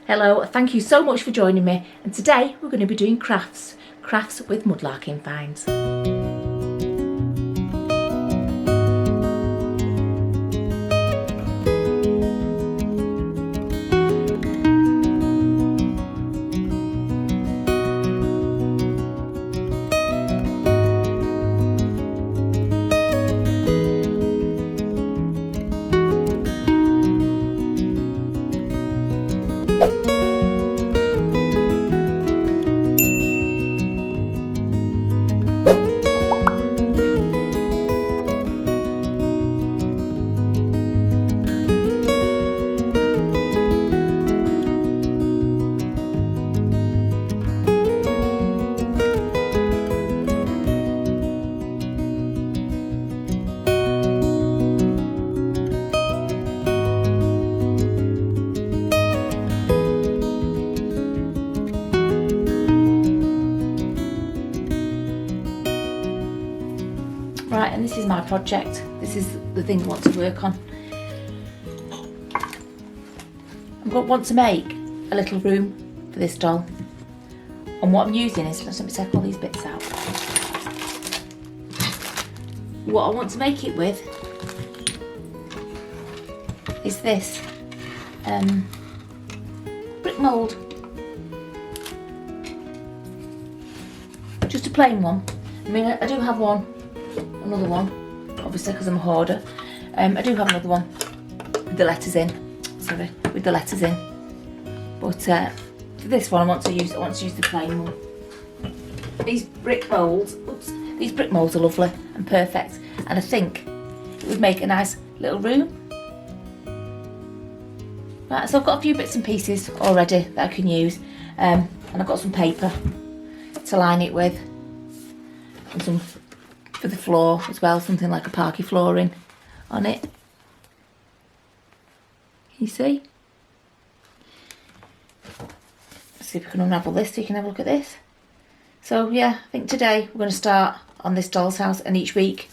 Hello, thank you so much for joining me, and today we're going to be doing crafts with mudlarking finds. Right, and this is my project. This is the thing I want to work on. I want to make a little room for this doll. And what I'm using is, let me take all these bits out. What I want to make it with is this brick mould. Just a plain one. I mean, I do have another one, obviously because I'm a hoarder. I do have another one with the letters in. Sorry, with the letters in. But for this one, I want to use the plain one. These brick moulds, are lovely and perfect, and I think it would make a nice little room. Right, so I've got a few bits and pieces already that I can use, and I've got some paper to line it with, and some for the floor as well, something like a parquet flooring on it. Can you see? Let's see if we can unravel this so you can have a look at this. So yeah, I think today we're going to start on this doll's house, and each week,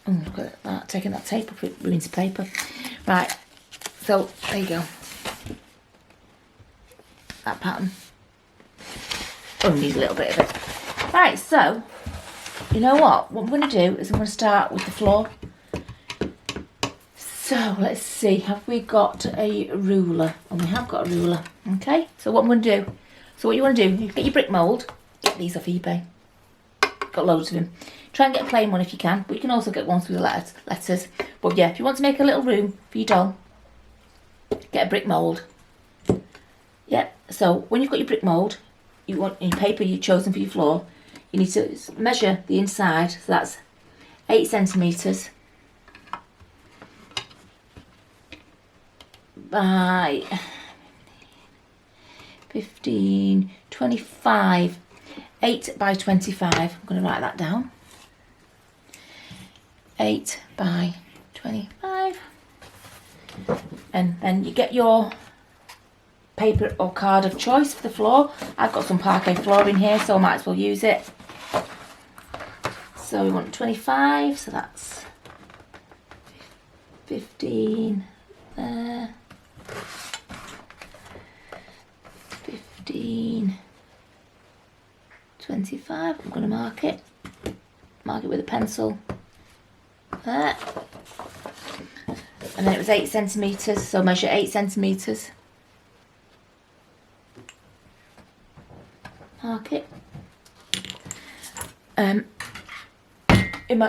oh look at that, taking that tape off, it ruins the paper. Right, so there you go. That pattern. Only need a little bit of it. Right, so you know what I'm going to do is I'm going to start with the floor. So let's see, have we got a ruler? And we have got a ruler. Okay, so what I'm going to do, so what you want to do, you get your brick mould, get these off eBay, got loads of them. Try and get a plain one if you can, but you can also get ones with the letters. But yeah, if you want to make a little room for your doll, get a brick mould. Yeah, so when you've got your brick mould, you want your paper you've chosen for your floor, you need to measure the inside, so that's 8 centimetres by 15, 25, 8 by 25, I'm going to write that down, 8 by 25, and then you get your paper or card of choice for the floor. I've got some parquet flooring here, so I might as well use it. So we want 25, so that's 15 there, 15, 25, I'm going to mark it with a pencil there, and then it was 8 centimetres, so measure 8 centimetres, mark it. In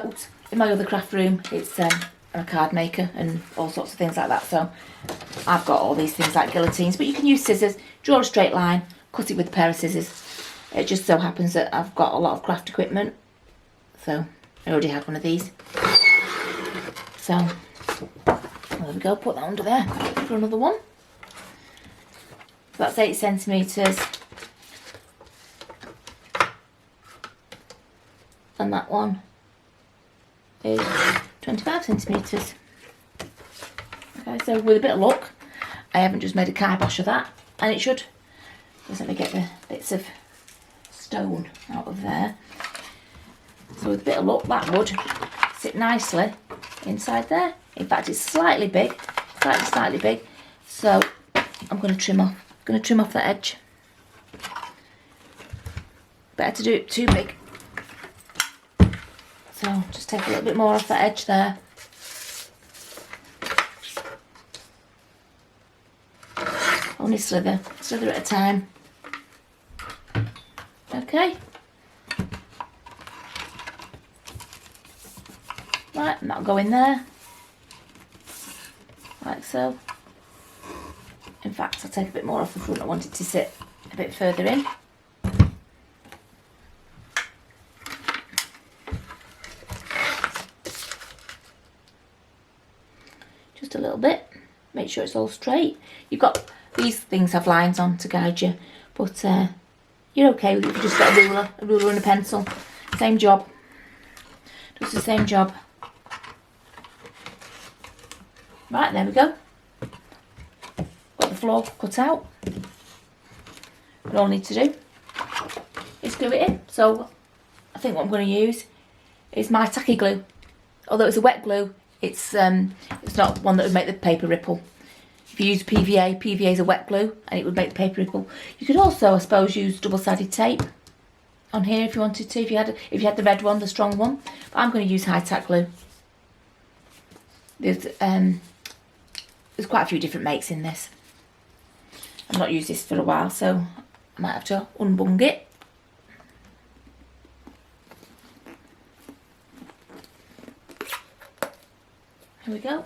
my other craft room, it's I'm a card maker and all sorts of things like that, so I've got all these things like guillotines, but you can use scissors, draw a straight line, cut it with a pair of scissors. It just so happens that I've got a lot of craft equipment, so I already have one of these. So there we go, put that under there for another one. So that's 8 centimetres. And that one is 25 centimetres. Okay, so with a bit of luck, I haven't just made a kibosh of that, and it should, just let me get the bits of stone out of there. So with a bit of luck, that would sit nicely inside there. In fact, it's slightly big, slightly big, so I'm going to trim off going to trim off the edge. Better to do it too big. So just take a little bit more off the edge there. Only slither at a time. Okay. Right, and that'll go in there. Like so. In fact, I'll take a bit more off the front. I want it to sit a bit further in. Just a little bit. Make sure it's all straight. You've got, these things have lines on to guide you, but you're okay if you just got a ruler and a pencil. Same job. Does the same job. Right, there we go. Got the floor cut out. What all I need to do is glue it in. So I think what I'm going to use is my tacky glue. Although it's a wet glue, it's not one that would make the paper ripple. If you use PVA, PVA is a wet glue and it would make the paper ripple. You could also, I suppose, use double-sided tape on here if you wanted to. If you had the red one, the strong one. But I'm going to use high-tack glue. There's quite a few different makes in this. I've not used this for a while, so I might have to unbung it. Here we go.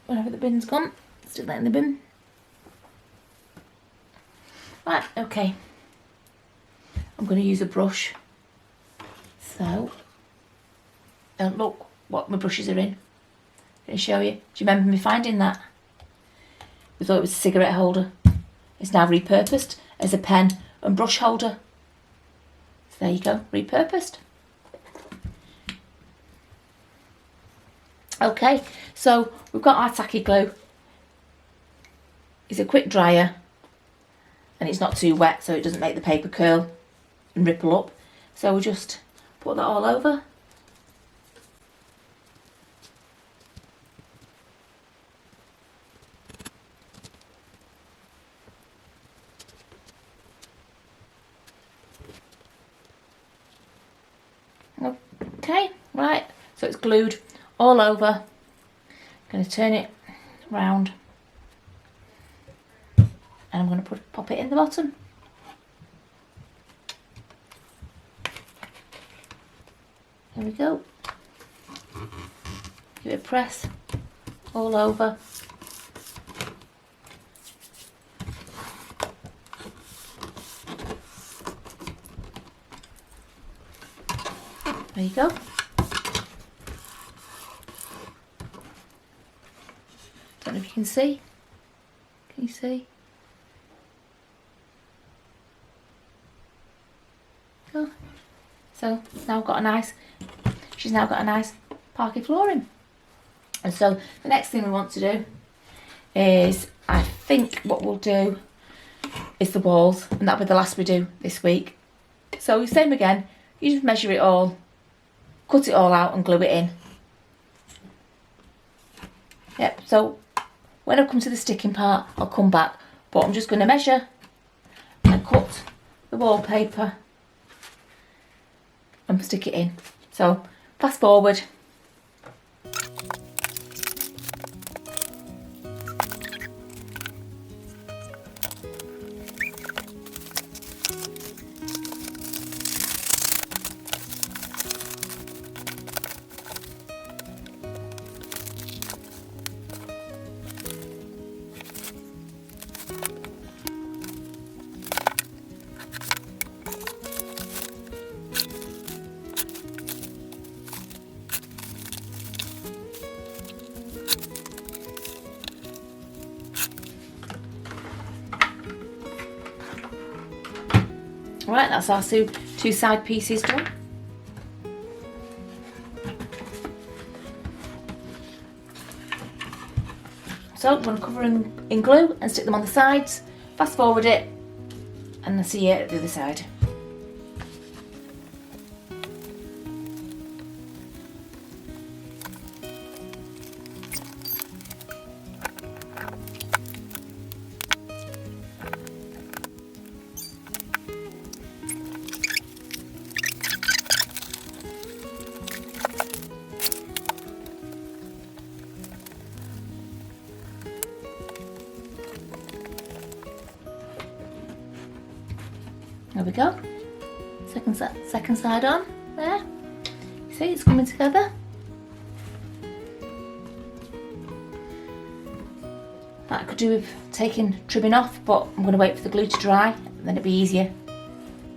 Wherever the bin's gone, stick that in the bin. Right, okay. I'm going to use a brush. So, look what my brushes are in. I'm going to show you. Do you remember me finding that? We thought it was a cigarette holder. It's now repurposed as a pen and brush holder. So there you go, repurposed. Okay, so we've got our tacky glue. It's a quick dryer and it's not too wet, so it doesn't make the paper curl and ripple up. So we'll just put that all over. Okay, right, so it's glued all over. I'm going to turn it round and I'm going to pop it in the bottom. There we go. Give it a press all over. There you go. Don't know if you can see. Can you see? Oh. So now got a nice. She's now got a nice parquet flooring. And so the next thing we want to do is, I think what we'll do is the walls, and that'll be the last we do this week. So same again. You just measure it all. Cut it all out and glue it in. Yep, so when I come to the sticking part, I'll come back. But I'm just going to measure and cut the wallpaper and stick it in. So fast forward. Right, that's our two side pieces done. So I'm going to cover them in glue and stick them on the sides, fast forward it, and I'll see you at the other side. There we go. Second side on. There. See, it's coming together. That I could do with trimming off, but I'm going to wait for the glue to dry, and then it'll be easier.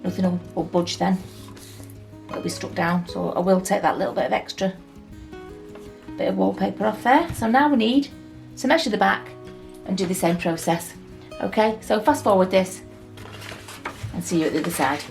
Nothing will budge then. It'll be stuck down, so I will take that little bit of extra bit of wallpaper off there. So now we need to measure the back and do the same process. Okay, so fast forward this and see you at the other side.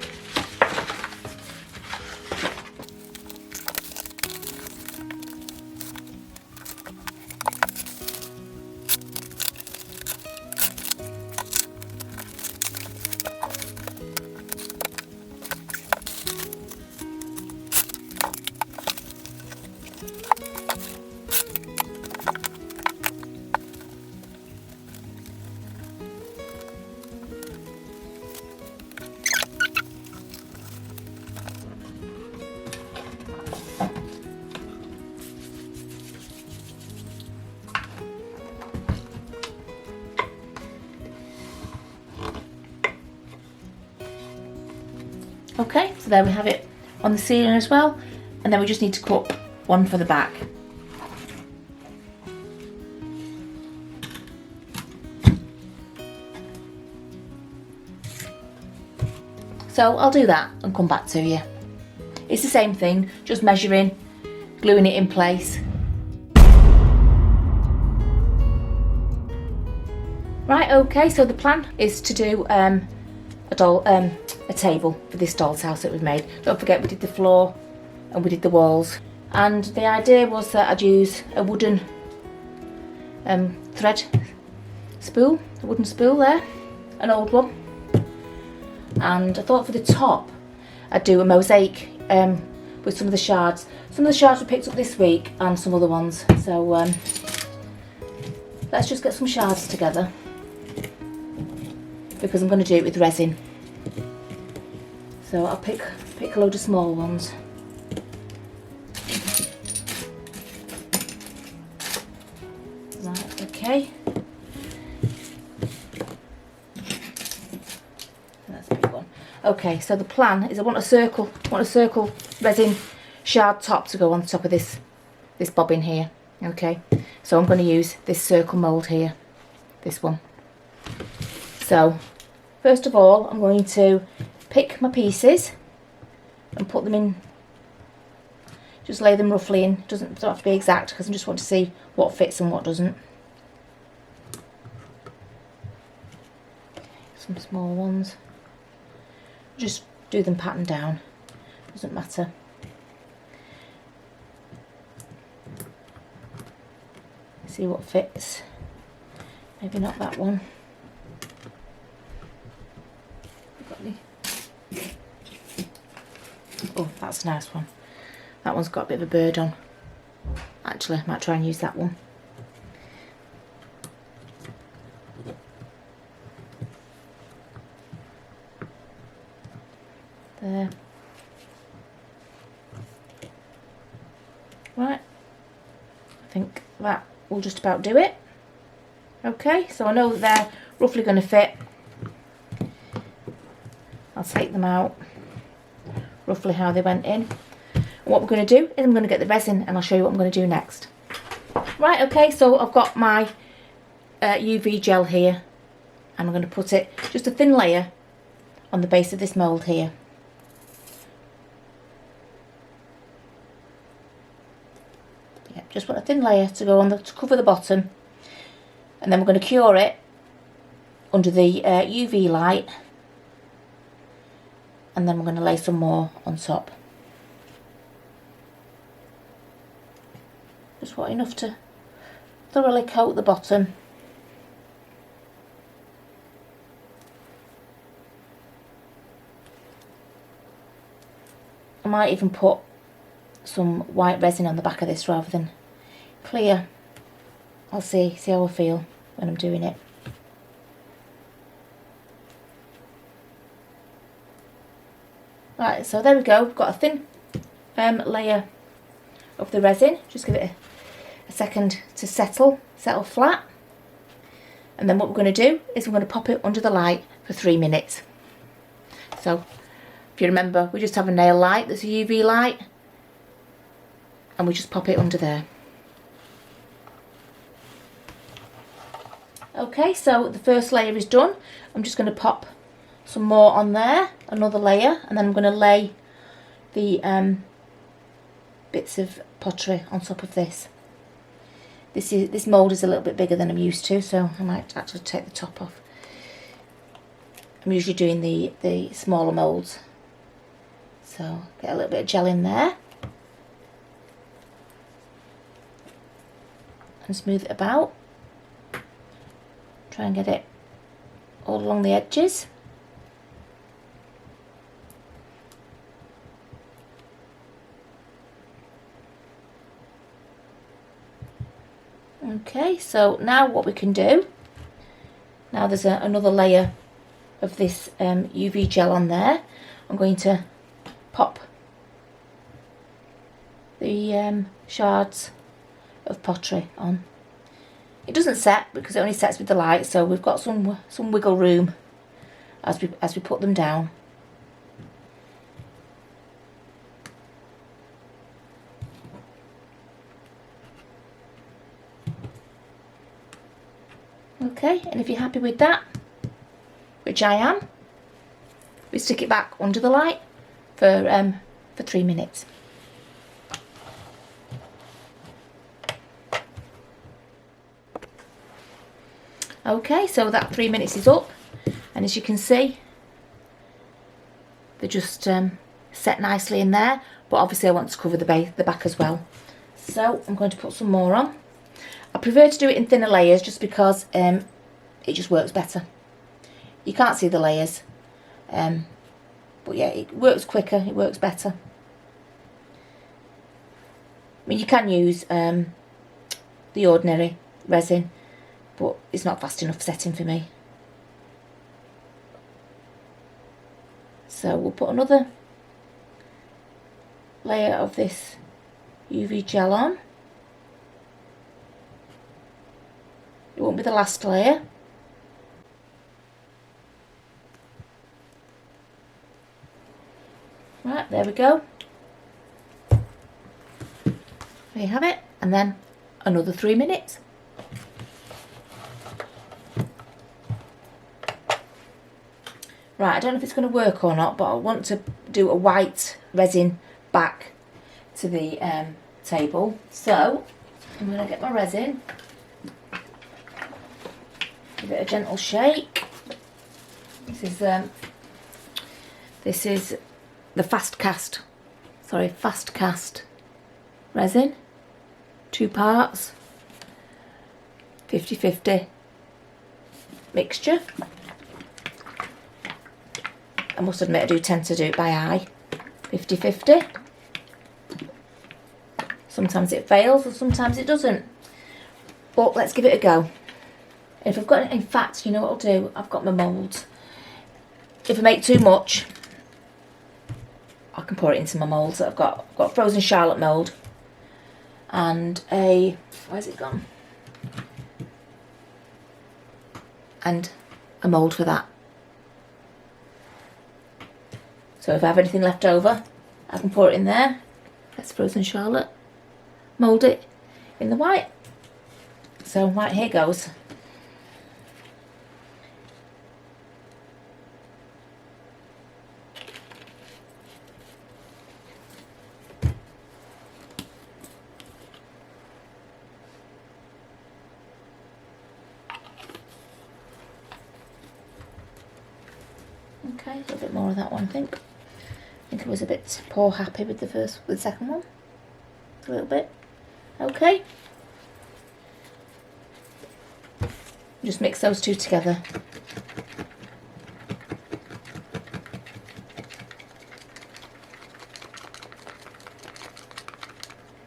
Okay, so there we have it on the ceiling as well, and then we just need to cut one for the back. So I'll do that and come back to you. It's the same thing, just measuring, gluing it in place. Right, okay, so the plan is to do a table for this doll's house that we've made. Don't forget we did the floor and we did the walls, and the idea was that I'd use a wooden thread spool, a wooden spool there, an old one, and I thought for the top I'd do a mosaic with some of the shards. Some of the shards we picked up this week and some other ones, so let's just get some shards together because I'm going to do it with resin. So I'll pick a load of small ones. Right, okay. That's a big one. Okay, so the plan is I want a circle resin shard top to go on top of this bobbin here. Okay, so I'm going to use this circle mould here, this one. So first of all, I'm going to pick my pieces and put them in, just lay them roughly in. Don't have to be exact because I just want to see what fits and what doesn't. Some small ones, just do them pattern down, doesn't matter. See what fits, maybe not that one. Oh, that's a nice one. That one's got a bit of a bird on. Actually, I might try and use that one. There. Right. I think that will just about do it. Okay, so I know that they're roughly going to fit. I'll take them out, roughly how they went in. And what we're going to do is I'm going to get the resin and I'll show you what I'm going to do next. Right, okay, so I've got my UV gel here, and I'm going to put it, just a thin layer, on the base of this mould here. Yeah, just want a thin layer to go on to cover the bottom, and then we're going to cure it under the UV light. And then we're going to lay some more on top. Just want enough to thoroughly coat the bottom. I might even put some white resin on the back of this rather than clear. I'll see how I feel when I'm doing it. Right, so there we go. We've got a thin layer of the resin. Just give it a second to settle flat. And then what we're going to do is we're going to pop it under the light for 3 minutes. So if you remember, we just have a nail light that's a UV light, and we just pop it under there. Okay, so the first layer is done. I'm just going to pop some more on there, another layer, and then I'm going to lay the bits of pottery on top of this. This mould is a little bit bigger than I'm used to, so I might actually take the top off. I'm usually doing the smaller moulds. So get a little bit of gel in there. And smooth it about. Try and get it all along the edges. Okay, so now what we can do, now there's another layer of this UV gel on there. I'm going to pop the shards of pottery on. It doesn't set because it only sets with the light, so we've got some wiggle room as we put them down. Okay, and if you're happy with that, which I am, we stick it back under the light for 3 minutes. Okay, so that 3 minutes is up, and as you can see, they're just set nicely in there, but obviously I want to cover the back as well. So I'm going to put some more on. I prefer to do it in thinner layers just because it just works better. You can't see the layers, but yeah, it works quicker, it works better. I mean, you can use the ordinary resin, but it's not fast enough setting for me. So we'll put another layer of this UV gel on. It won't be the last layer. Right, there we go. There you have it. And then another 3 minutes. Right, I don't know if it's going to work or not, but I want to do a white resin back to the table. So I'm going to get my resin. Give it a gentle shake. This is the fast cast resin, 2 parts, 50-50 mixture. I must admit I do tend to do it by eye, 50-50. Sometimes it fails and sometimes it doesn't, but let's give it a go. If I've got, in fact, you know what I'll do? I've got my moulds. If I make too much, I can pour it into my moulds. I've got a frozen Charlotte mould and a, where's it gone? And a mould for that. So if I have anything left over, I can pour it in there. That's frozen Charlotte. Mould it in the white. So right, here goes. Okay, a little bit more of that one, I think. I think I was a bit poor happy with the second one. A little bit. Okay. Just mix those two together.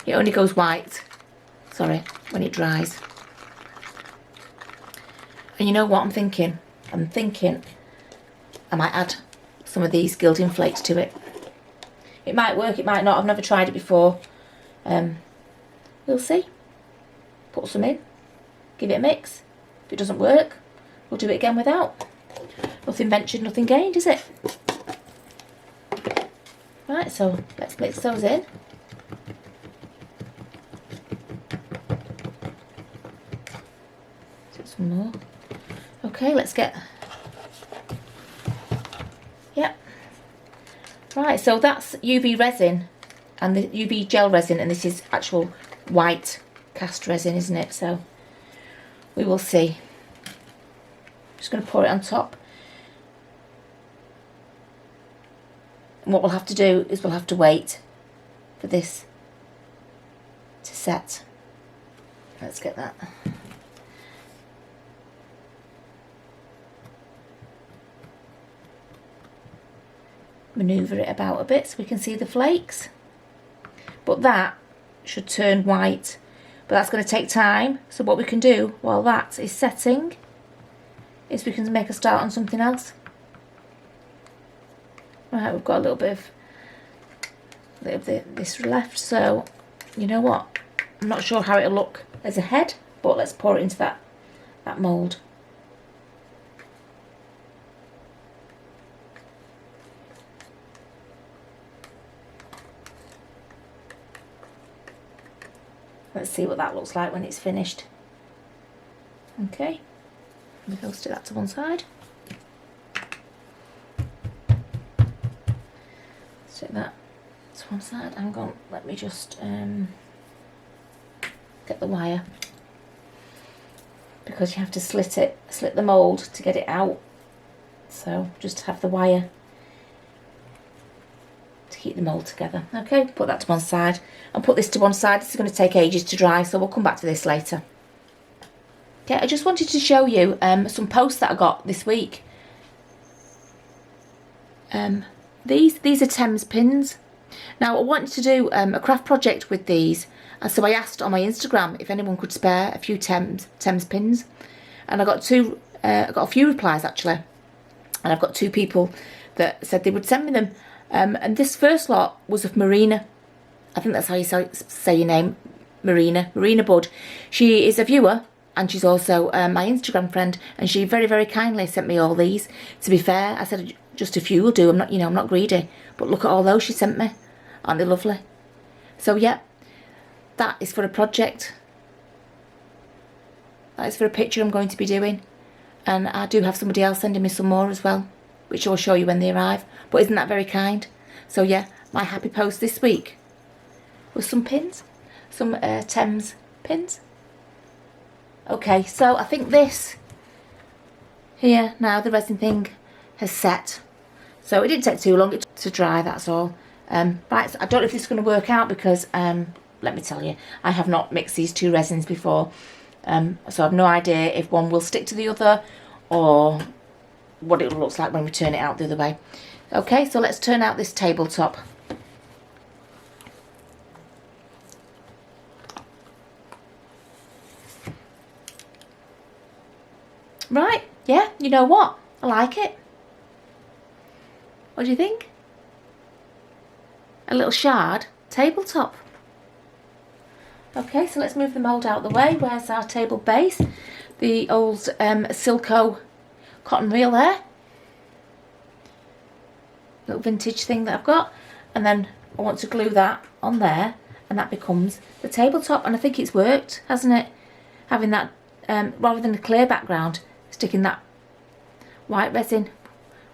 It only goes white, sorry, when it dries. And you know what I'm thinking? I'm thinking I might add some of these gilding flakes to it. It might work, it might not. I've never tried it before. We'll see. Put some in, give it a mix. If it doesn't work, we'll do it again without. Nothing ventured, nothing gained, is it? Right, so let's mix those in. Some more. Okay, let's get, yep. Right, so that's UV resin and the UV gel resin, and this is actual white cast resin, isn't it? So we will see. Just going to pour it on top. And what we'll have to do is we'll have to wait for this to set. Let's get that. Manoeuvre it about a bit so we can see the flakes. But that should turn white. But that's going to take time. So what we can do while that is setting is we can make a start on something else. Right, we've got a little bit of this left. So you know what? I'm not sure how it'll look as a head, but let's pour it into that mould. Let's see what that looks like when it's finished. Okay, we'll stick that to one side. Stick that to one side. Hang on, let me just get the wire, because you have to slit the mould to get it out. So just have the wire to keep the mould together. Okay, put that to one side and put this to one side. This is going to take ages to dry, so we'll come back to this later. Okay, I just wanted to show you some posts that I got this week. These are Thames pins. Now I wanted to do a craft project with these, and so I asked on my Instagram if anyone could spare a few Thames pins, and I got a few replies actually, and I've got 2 people that said they would send me them. And this first lot was of Marina. I think that's how you say your name, Marina Bud. She is a viewer, and she's also my Instagram friend, and she very, very kindly sent me all these. To be fair, I said just a few will do. I'm not greedy, but look at all those she sent me. Aren't they lovely? So yeah, that is for a project. That is for a picture I'm going to be doing, and I do have somebody else sending me some more as well, which I'll show you when they arrive. But isn't that very kind? So yeah, my happy post this week was some pins, some Thames pins. Okay, so I think this here now, the resin thing has set. So it didn't take too long to dry, that's all. Right, so I don't know if this is going to work out because, let me tell you, I have not mixed these 2 resins before. So I have no idea if one will stick to the other or what it looks like when we turn it out the other way. Okay, so let's turn out this tabletop. Right, yeah, you know what? I like it. What do you think? A little shard tabletop. Okay, so let's move the mould out of the way. Where's our table base? The old Silco cotton reel there. Little vintage thing that I've got. And then I want to glue that on there, and that becomes the tabletop. And I think it's worked, hasn't it? Having that, rather than a clear background, sticking that white resin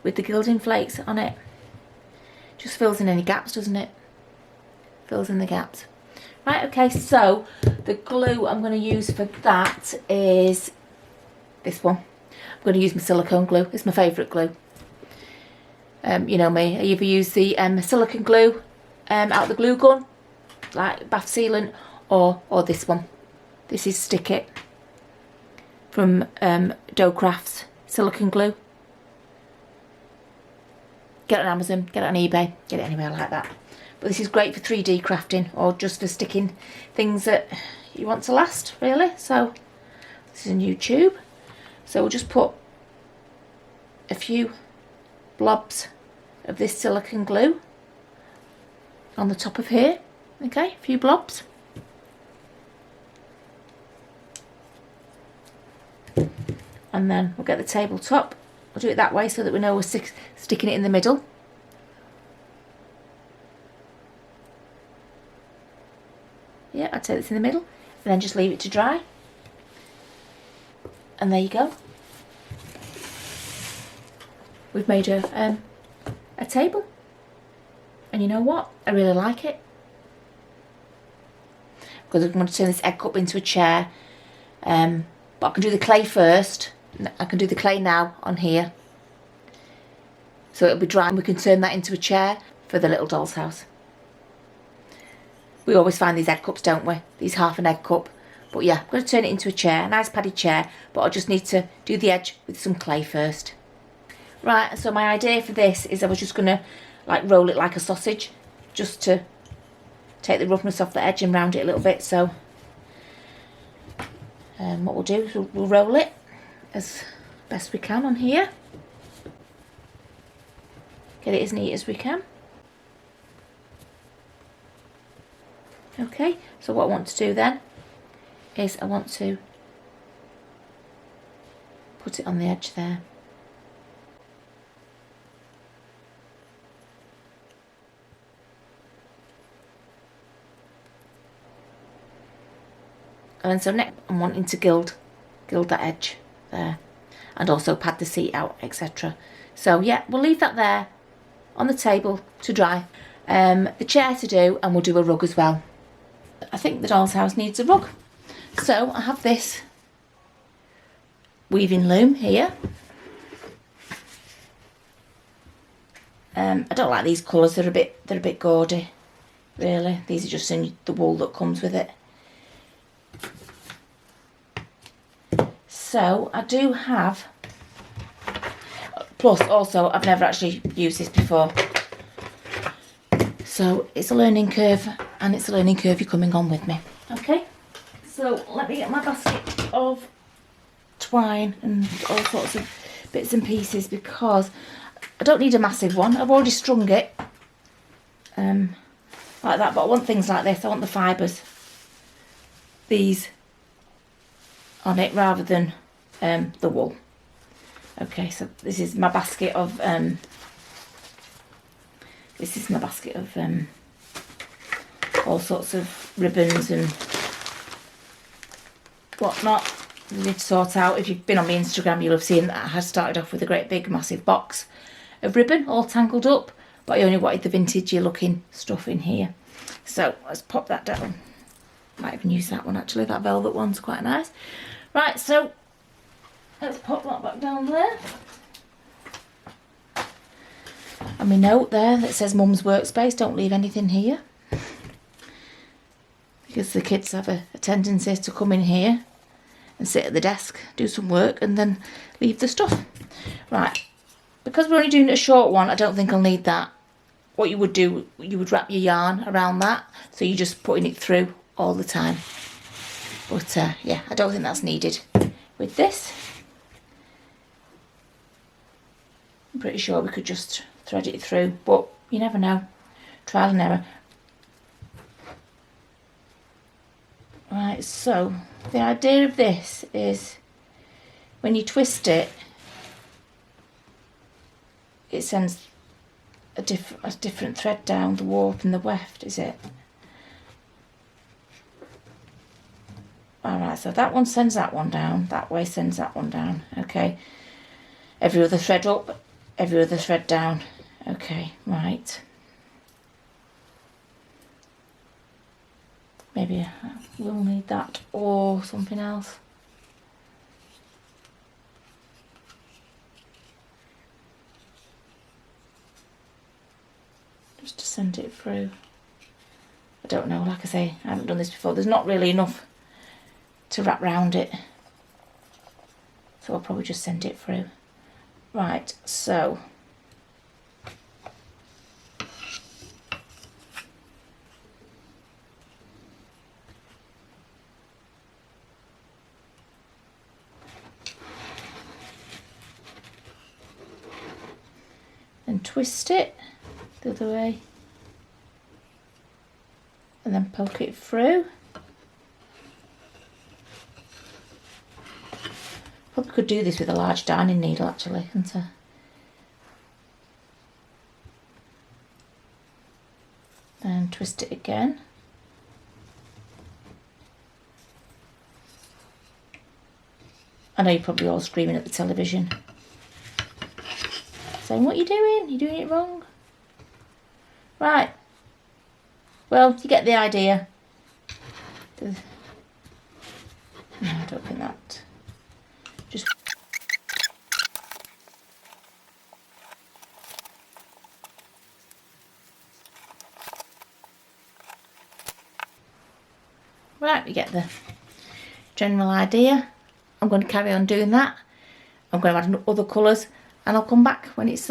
with the gilding flakes on it. Just fills in any gaps, doesn't it? Fills in the gaps. Right, okay, so the glue I'm going to use for that is this one. I'm going to use my silicone glue. It's my favourite glue. You know me, I either use the silicone glue out the glue gun, like bath sealant, or this one. This is Stick It from Dough Crafts silicone glue. Get it on Amazon, get it on eBay, get it anywhere like that. But this is great for 3D crafting or just for sticking things that you want to last, really. So this is a new tube. So we'll just put a few blobs of this silicone glue on the top of here. Okay, a few blobs. And then we'll get the tabletop. We'll do it that way so that we know we're sticking it in the middle. Yeah, I'd say it's in the middle. And then just leave it to dry. And there you go. We've made a table. And you know what? I really like it. Because I'm going to turn this egg cup into a chair. But I can do the clay first. I can do the clay now on here. So it'll be dry and we can turn that into a chair for the little doll's house. We always find these egg cups, don't we? These half an egg cup. But yeah, I'm going to turn it into a chair, a nice padded chair. But I just need to do the edge with some clay first. Right, so my idea for this is I was just going to like roll it like a sausage. Just to take the roughness off the edge and round it a little bit. So what we'll do is we'll roll it as best we can on here. Get it as neat as we can. Okay, so what I want to do then is I want to put it on the edge there. And so next I'm wanting to gild that edge there and also pad the seat out, etc. So yeah, we'll leave that there on the table to dry. The chair to do, and we'll do a rug as well. I think the doll's house needs a rug. So I have this weaving loom here. I don't like these colours, they're a bit gaudy, really. These are just in the wool that comes with it. So I do have, plus also I've never actually used this before. So it's a learning curve, and it's a learning curve you're coming on with me. Okay, so let me get my basket of twine and all sorts of bits and pieces, because I don't need a massive one. I've already strung it like that, but I want things like this. I want the fibres, these on it rather than the wool. Okay, so this is my basket of all sorts of ribbons and whatnot. We need to sort out. If you've been on my Instagram, you'll have seen that I had started off with a great big massive box of ribbon all tangled up, but I only wanted the vintagey looking stuff in here. So let's pop that down. Might even use that one actually, that velvet one's quite nice. Right, so let's pop that back down there. And my note there that says Mum's Workspace, don't leave anything here. Because the kids have a tendency to come in here and sit at the desk, do some work and then leave the stuff. Right, because we're only doing a short one, I don't think I'll need that. What you would do, you would wrap your yarn around that, so you're just putting it through all the time. But yeah, I don't think that's needed with this. I'm pretty sure we could just thread it through, but you never know. Trial and error. Right, so the idea of this is when you twist it, it sends a different thread down the warp and the weft, is it? Alright, so that one sends that one down, that way sends that one down, okay. Every other thread up, every other thread down, okay, right. Maybe we'll need that or something else. Just to send it through. I don't know, like I say, I haven't done this before. There's not really enough to wrap round it. So I'll probably just send it through. Right, so and twist it the other way and then poke it through. Probably could do this with a large darning needle actually, couldn't I? Then twist it again. I know you're probably all screaming at the television, saying, what are you doing? You're doing it wrong. Right. Well, you get the idea. No, I don't think that. Just. Right, we get the general idea. I'm going to carry on doing that. I'm going to add other colours and I'll come back when it's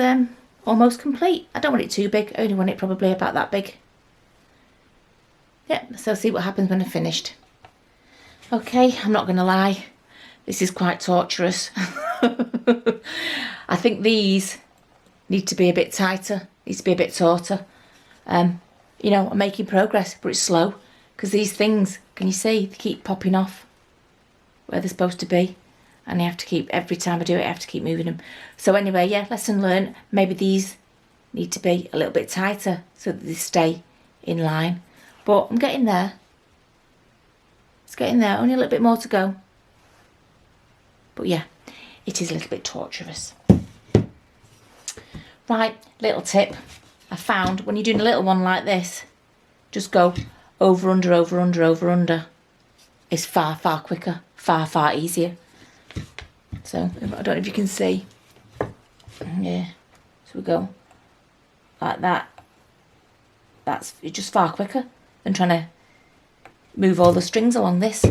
almost complete. I don't want it too big, I only want it probably about that big. Yep, so see what happens when I've finished. Okay, I'm not going to lie, this is quite torturous. I think these need to be a bit tighter, needs to be a bit tauter. You know, I'm making progress, but it's slow because these things, can you see, they keep popping off where they're supposed to be, and I have to keep, every time I do it, I have to keep moving them. So anyway, yeah, lesson learned. Maybe these need to be a little bit tighter so that they stay in line. But I'm getting there. It's getting there, only a little bit more to go. But yeah, it is a little bit torturous. Right, little tip. I found when you're doing a little one like this, just go over, under, over, under, over, under. It's far, far quicker, far, far easier. So, I don't know if you can see. Yeah, so we go like that. It's just far quicker than trying to move all the strings along this.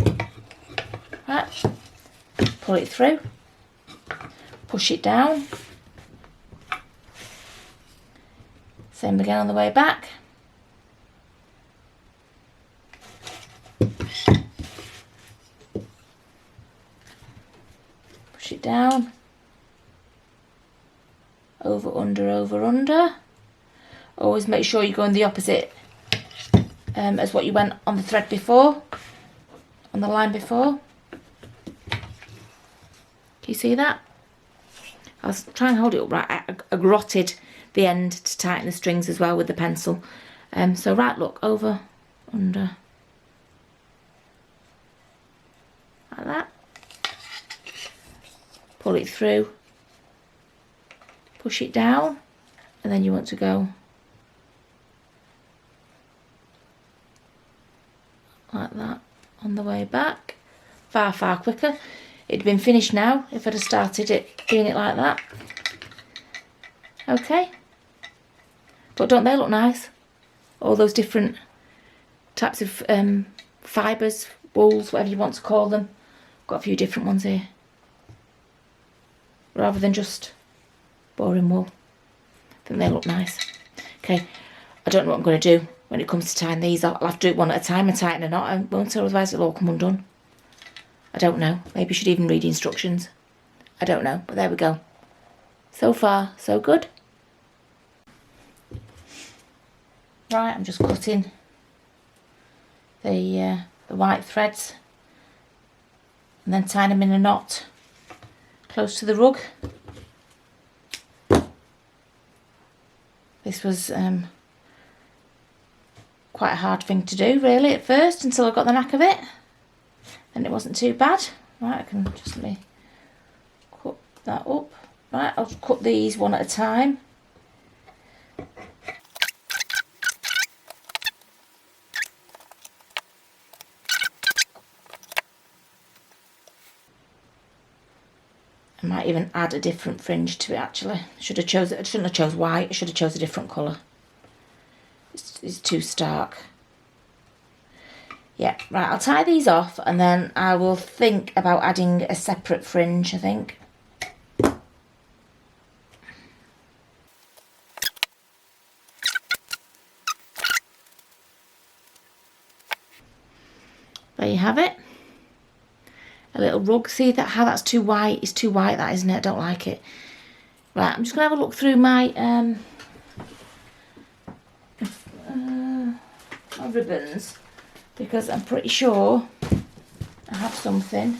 Right, pull it through, push it down. Same again on the way back. Push it down. Over, under, over, under. Always make sure you go in the opposite as what you went on the thread before, on the line before. Can you see that? I was trying to hold it up right. I grotted the end to tighten the strings as well with the pencil. So right, look, over, under, like that. Pull it through, push it down, and then you want to go like that on the way back. Far, far quicker. It'd been finished now if I'd have started it doing it like that. Okay. But don't they look nice? All those different types of fibres, wools, whatever you want to call them. Got a few different ones here. Rather than just boring wool. I think they look nice. Okay, I don't know what I'm going to do when it comes to tying these. I'll have to do it one at a time and tighten a knot, won't I? Otherwise it'll all come undone. I don't know. Maybe you should even read instructions. I don't know, but there we go. So far, so good. Right, I'm just cutting the white threads and then tying them in a knot close to the rug. This was quite a hard thing to do really at first until I got the knack of it. And it wasn't too bad. Right, I can just let me cut that up. Right, I'll cut these one at a time. I might even add a different fringe to it actually. I shouldn't have chose white, I should have chose a different colour. It's too stark. Yeah, right, I'll tie these off and then I will think about adding a separate fringe, I think. There you have it. A little rug. See that how that's too white? It's too white, that, isn't it? I don't like it. Right, I'm just going to have a look through my my ribbons because I'm pretty sure I have something.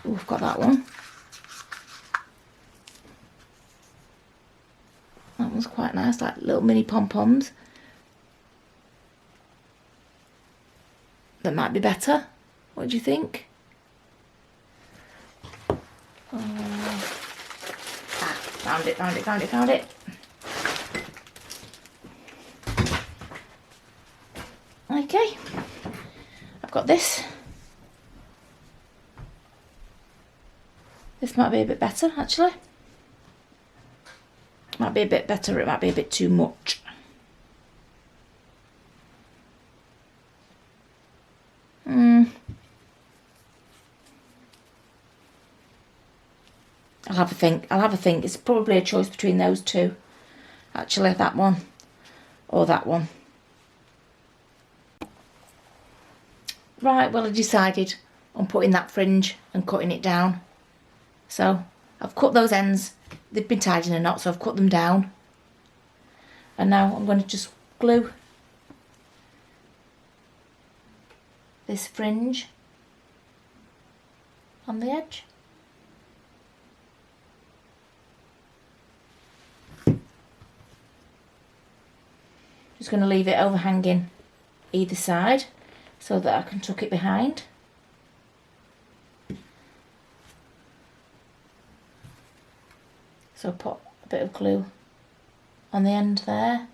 Oh, I've got that one. That one's quite nice, like little mini pom-poms. that might be better. What do you think? Found it. Okay, I've got this. This might be a bit better, actually. Might be a bit better, it might be a bit too much. I'll have a think. It's probably a choice between those two. Actually, that one or that one. Right, well, I decided on putting that fringe and cutting it down. So I've cut those ends. They've been tied in a knot, so I've cut them down. And now I'm going to just glue this fringe on the edge. Just going to leave it overhanging either side so that I can tuck it behind. So put a bit of glue on the end there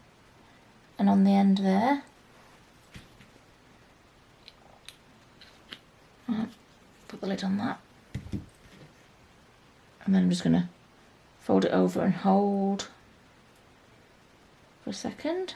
and on the end there. Put the lid on that. And then I'm just going to fold it over and hold for a second.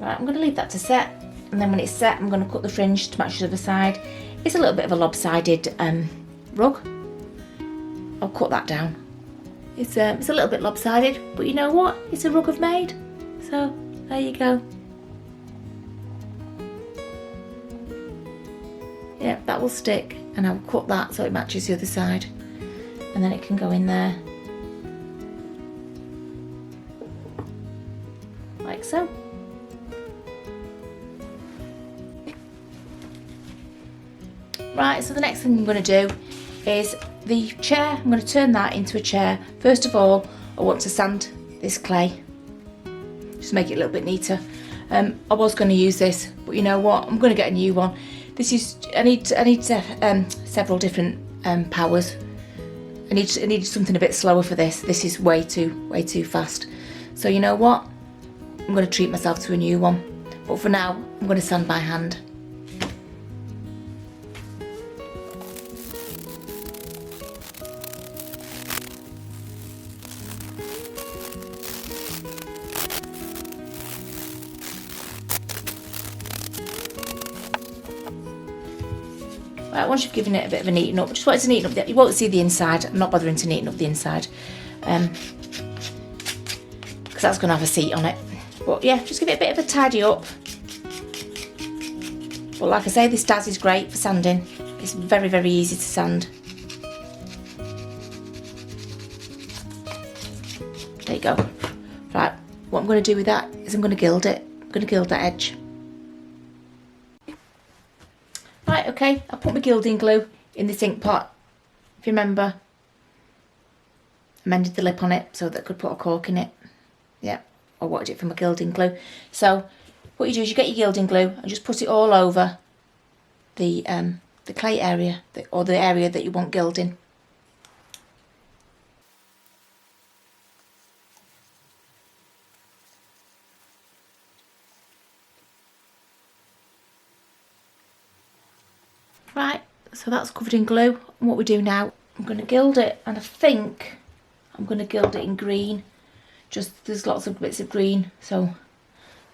Right, I'm going to leave that to set, and then when it's set I'm going to cut the fringe to match the other side. It's a little bit of a lopsided rug. I'll cut that down. It's a little bit lopsided, but you know what? It's a rug I've made. So there you go. Yeah, that will stick, and I'll cut that so it matches the other side, and then it can go in there like so. Right, so the next thing I'm going to do is the chair. I'm going to turn that into a chair. First of all, I want to sand this clay, just make it a little bit neater. I was going to use this, but you know what? I'm going to get a new one. This is, I need several different powers. I need something a bit slower for this. This is way too fast. So you know what? I'm going to treat myself to a new one. But for now, I'm going to sand by hand. Right, once you've given it a bit of a neaten up, just wanted to neaten up, you won't see the inside. I'm not bothering to neaten up the inside because that's going to have a seat on it. But yeah, just give it a bit of a tidy up. But like I say, this Daz is great for sanding. It's very, very easy to sand. There you go. Right, what I'm going to do with that is I'm going to gild it. I'm going to gild that edge. Right, okay, I put my gilding glue in this ink pot. If you remember, I mended the lip on it so that I could put a cork in it. Yeah, I wanted it for my gilding glue. So what you do is you get your gilding glue and just put it all over the clay area, or the area that you want gilding. Right, so that's covered in glue. And what we do now, I'm going to gild it, and I think I'm going to gild it in green. Just, there's lots of bits of green, so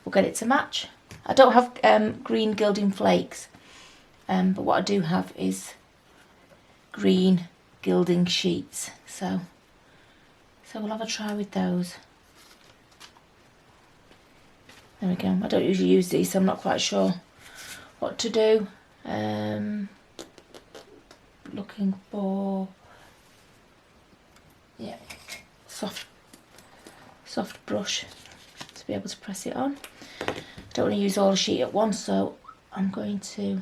we'll get it to match. I don't have green gilding flakes, but what I do have is green gilding sheets. So we'll have a try with those. There we go. I don't usually use these, so I'm not quite sure what to do. Looking for, yeah, soft brush to be able to press it on. I don't want to use all the sheet at once, so I'm going to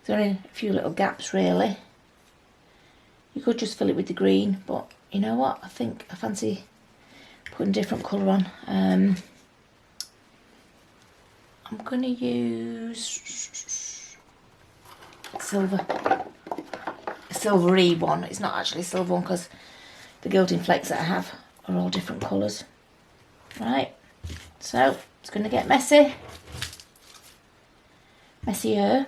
There are only a few little gaps really. You could just fill it with the green, but you know what? I think I fancy putting a different colour on. I'm going to use silver, a silvery one. It's not actually a silver one because the gilding flakes that I have are all different colours. Right, so it's going to get messy, messier.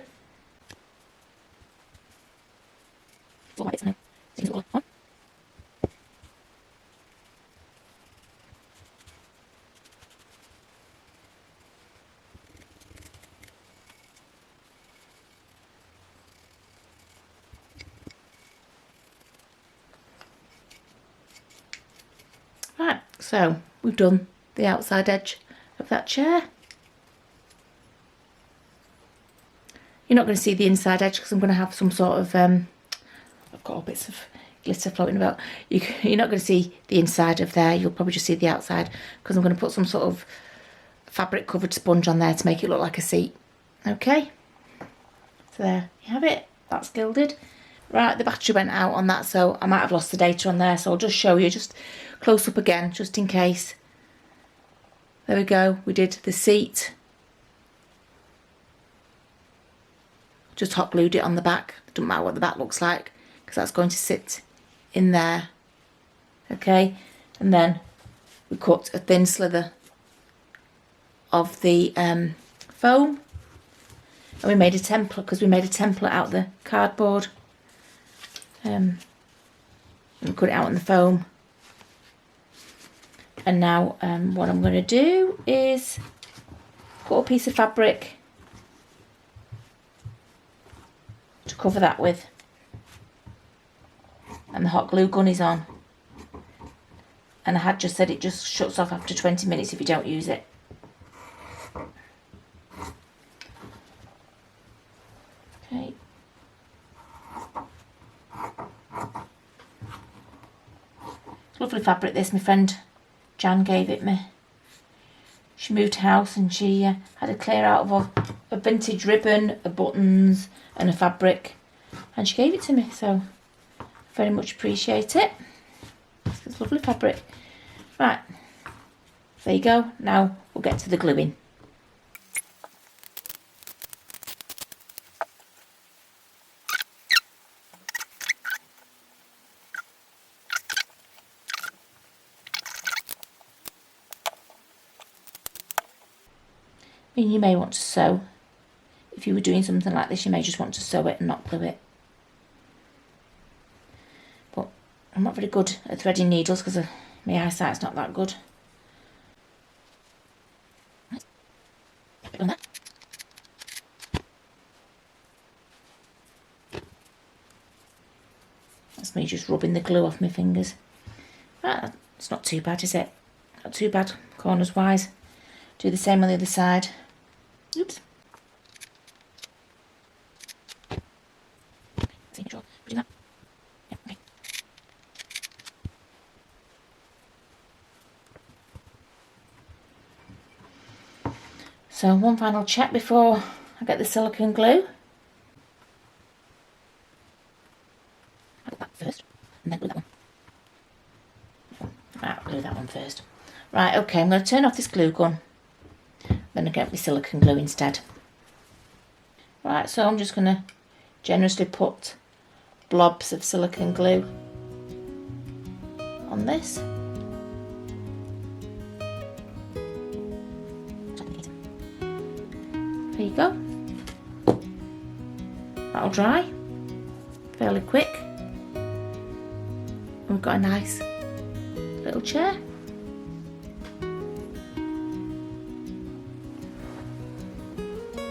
Right, so we've done the outside edge of that chair. You're not going to see the inside edge because I'm going to have some sort of, I've got all bits of glitter floating about. You're not going to see the inside of there, you'll probably just see the outside because I'm going to put some sort of fabric covered sponge on there to make it look like a seat. Okay, so there you have it, that's gilded. Right, the battery went out on that, so I might have lost the data on there, so I'll just show you, just close up again, just in case. There we go, we did the seat. Just hot glued it on the back. Doesn't matter what the back looks like because that's going to sit in there. Okay, and then we cut a thin slither of the foam, and we made a template because we made a template out of the cardboard. And cut it out on the foam. And now what I'm going to do is cut a piece of fabric to cover that with, and the hot glue gun is on, and I had just said it just shuts off after 20 minutes if you don't use it. Okay. Lovely fabric this, my friend Jan gave it me. She moved house and she had to clear out of a vintage ribbon, a buttons and a fabric, and she gave it to me, so I very much appreciate it. It's lovely fabric. Right, there you go. Now we'll get to the gluing. I mean, you may want to sew. If you were doing something like this, you may just want to sew it and not glue it. But I'm not very good at threading needles because my eyesight's not that good. That's me just rubbing the glue off my fingers. Right, it's not too bad, is it? Not too bad, corners wise. Do the same on the other side. Oops. So one final check before I get the silicone glue. I'll do that first, and then glue that one. Right, I'll glue that one first. Right, okay, I'm going to turn off this glue gun. Then I get my silicone glue instead. Right, so I'm just going to generously put blobs of silicone glue on this. There you go. That'll dry fairly quick. And we've got a nice little chair.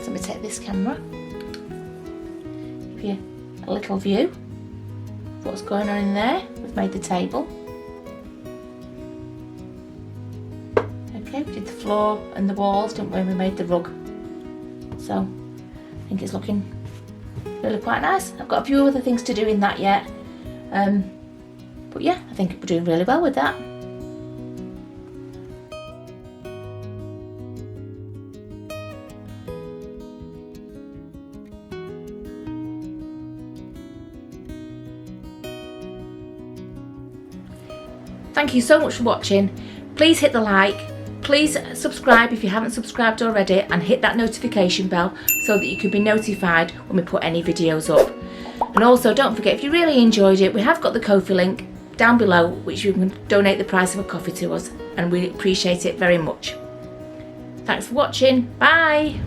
So we take this camera, give you a little view of what's going on in there. We've made the table. Okay, we did the floor and the walls, didn't we? We made the rug. So I think it's looking really quite nice. I've got a few other things to do in that yet. But yeah, I think we're doing really well with that. Thank you so much for watching. Please hit the like. Please subscribe if you haven't subscribed already, and hit that notification bell so that you can be notified when we put any videos up. And also don't forget, if you really enjoyed it, we have got the Ko-fi link down below which you can donate the price of a coffee to us, and we appreciate it very much. Thanks for watching. Bye.